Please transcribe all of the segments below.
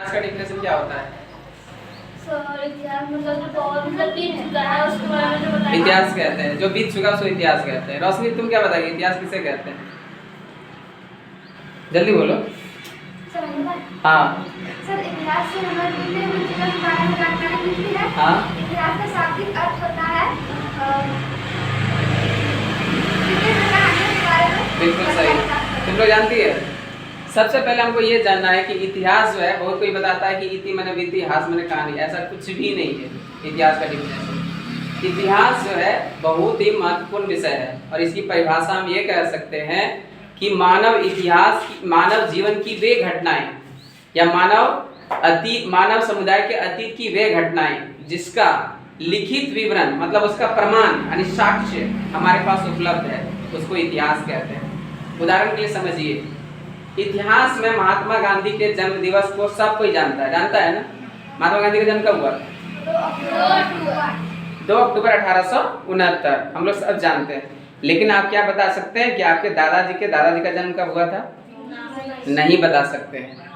इतिहास का डेफिनेशन क्या होता है? इतिहास मतलब जो बहुत बीत चुका है उसके बारे में जो बताया। इतिहास कहते हैं जो बीत चुका उसको इतिहास कहते हैं। रोशनी तुम क्या बताएगी इतिहास किसे कहते हैं? जल्दी बोलो। सर हाँ सर इतिहास से हमारे बीते हुए जीवन के बारे में जानकारी मिलती है। हाँ इतिहास का शाब्दिक अर्थ होता है बिल्कुल सही। तुम लोग जानती है सबसे पहले हमको ये जानना है कि इतिहास जो है बहुत कोई बताता है कि इति मैंने इतिहास मैंने कहानी, ऐसा कुछ भी नहीं है। इतिहास का डेफिनेशन, इतिहास जो है बहुत ही महत्वपूर्ण विषय है और इसकी परिभाषा हम ये कह सकते हैं कि मानव इतिहास मानव जीवन की वे घटनाएं या मानव समुदाय के अतीत की वे घटनाएं जिसका लिखित विवरण मतलब उसका प्रमाण यानी साक्ष्य हमारे पास उपलब्ध है उसको इतिहास कहते हैं। उदाहरण के लिए समझिए, इतिहास में महात्मा गांधी के जन्म दिवस को सब कोई जानता है ना? महात्मा गांधी का जन्म कब हुआ? 2 अक्टूबर 1869। हम लोग सब जानते हैं, लेकिन आप क्या बता सकते हैं कि आपके दादाजी का जन्म कब हुआ था? नहीं बता सकते हैं।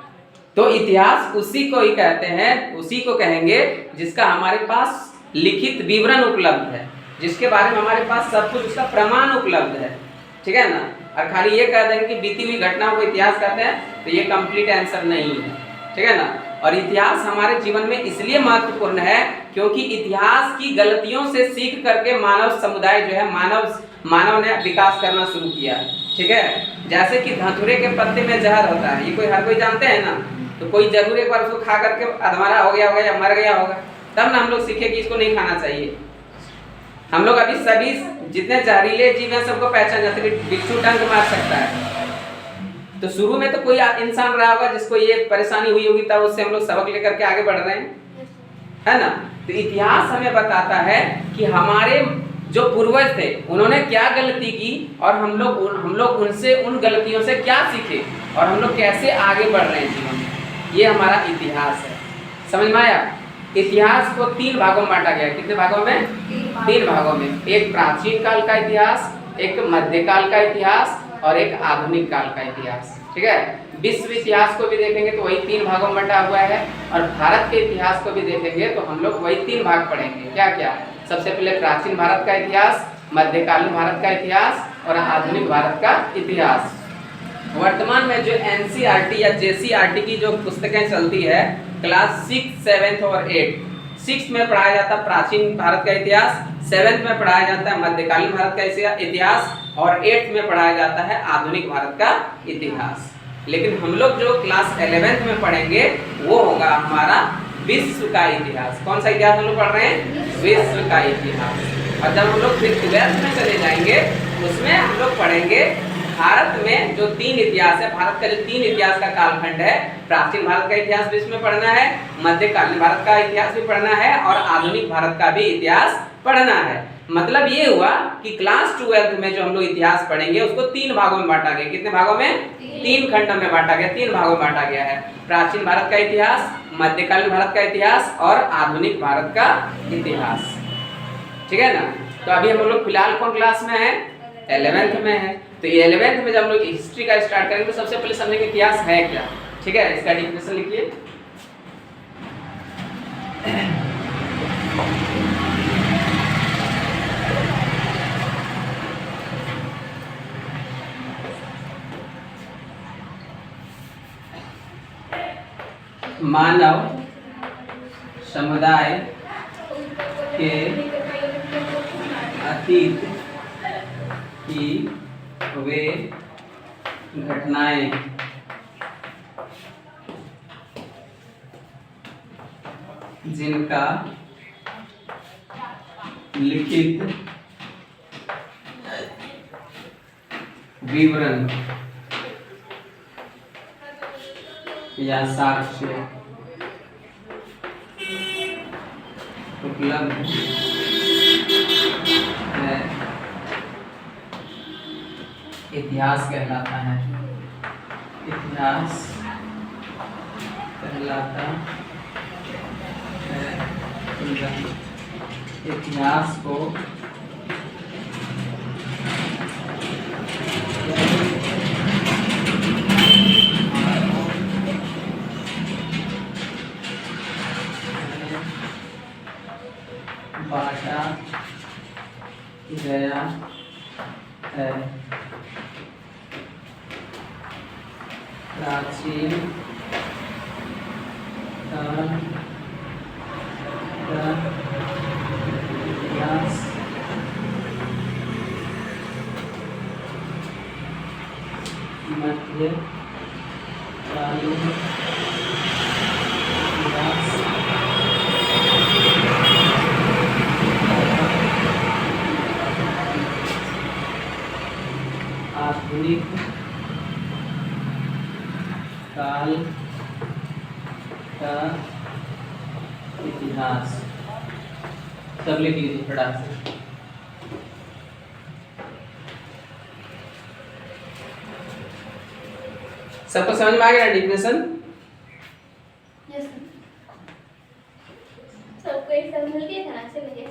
तो इतिहास उसी को ही कहते हैं, उसी को कहेंगे जिसका हमारे पास लिखित विवरण उपलब्ध है, जिसके बारे में हमारे पास सब कुछ उसका प्रमाण उपलब्ध है। ठीक है ना? और खाली ये कह देंगे कि बीती हुई घटनाओं को इतिहास कहते हैं तो ये कंप्लीट आंसर नहीं है। ठीक है ना? और इतिहास हमारे जीवन में इसलिए महत्वपूर्ण है क्योंकि इतिहास की गलतियों से सीख करके मानव समुदाय जो है मानव ने विकास करना शुरू किया। ठीक है? जैसे कि धतूरे के पत्ते में जहर होता है, ये हर कोई जानते हैं ना? तो कोई जरूर एक बार उसको खा करके अधमरा हो गया होगा या मर गया होगा, तब ना हम लोग सीखे कि इसको नहीं खाना चाहिए। हम लोग अभी सभी जितने जहरीले जीव हैं सबको पहचान जाते हैं कि बिच्छू डंक मार सकता है। तो शुरू में तो कोई इंसान रहा होगा जिसको ये परेशानी हुई होगी, तब उससे हम लोग सबक लेकर के आगे बढ़ रहे हैं, है ना? तो इतिहास हमें बताता है कि हमारे जो पूर्वज थे उन्होंने क्या गलती की और हम लोग उनसे उन गलतियों से क्या सीखे और हम लोग कैसे आगे बढ़ रहे हैं जीवन में। ये हमारा इतिहास है। समझ में आया? इतिहास को 3 भागों में बांटा गया है। कितने भागों में? 3 भागों में। एक प्राचीन काल का इतिहास, एक मध्यकाल का इतिहास और एक आधुनिक काल का इतिहास। ठीक है? विश्व इतिहास को भी देखेंगे तो वही 3 भागों में बंटा हुआ है और भारत के इतिहास को भी देखेंगे तो हम लोग वही 3 भाग पढ़ेंगे। क्या क्या? सबसे पहले प्राचीन भारत का इतिहास, मध्यकालीन भारत का इतिहास और आधुनिक भारत का इतिहास। वर्तमान में जो NCERT या JCERT की जो पुस्तकें चलती है क्लास 6, 7 और 8, 6 में पढ़ाया जाता है प्राचीन भारत का इतिहास, 7 में पढ़ाया जाता है मध्यकालीन भारत का इतिहास और 8 में पढ़ाया जाता है आधुनिक भारत का इतिहास। लेकिन हम लोग जो क्लास 11th में पढ़ेंगे वो होगा हमारा विश्व का इतिहास। कौन सा इतिहास हम लोग पढ़ रहे हैं? विश्व का इतिहास। और जब हम लोग फिर 12th में चले जाएंगे उसमें हम लोग पढ़ेंगे भारत में जो 3 इतिहास है, भारत का जो 3 इतिहास का कालखंड है, प्राचीन भारत का इतिहास भी इसमें पढ़ना है, मध्यकालीन भारत का इतिहास भी पढ़ना है और आधुनिक भारत का भी इतिहास पढ़ना है। मतलब ये हुआ कि क्लास 12th में जो हम लोग इतिहास पढ़ेंगे उसको 3 भागों में बांटा गया। कितने भागों में? 3 खंडों में बांटा गया, 3 भागों में बांटा गया है। प्राचीन भारत का इतिहास, मध्यकालीन भारत का इतिहास और आधुनिक भारत का इतिहास। ठीक है ना? तो अभी हम लोग फिलहाल कौन क्लास में है? 11th में है। तो 11th में जब हम लोग हिस्ट्री का स्टार्ट करेंगे तो सबसे पहले समझेंगे इतिहास है क्या। ठीक है? इसका डेफिनेशन लिखिए। मानव समुदाय के अतीत की वे घटनाएं जिनका लिखित विवरण या साक्ष्य उपलब्ध है इतिहास कहलाता है। इतिहास कहलाता है। इतिहास को क्या गया है। प्राचीन काल का इतिहास मध्य कालीन इतिहास आधुनिक काल का इतिहास। सब लिख लीजिए फटाक से। सबको समझ में आ गया डिफिनेशन? यस सबको एक साथ मिल गया था ना, चलिए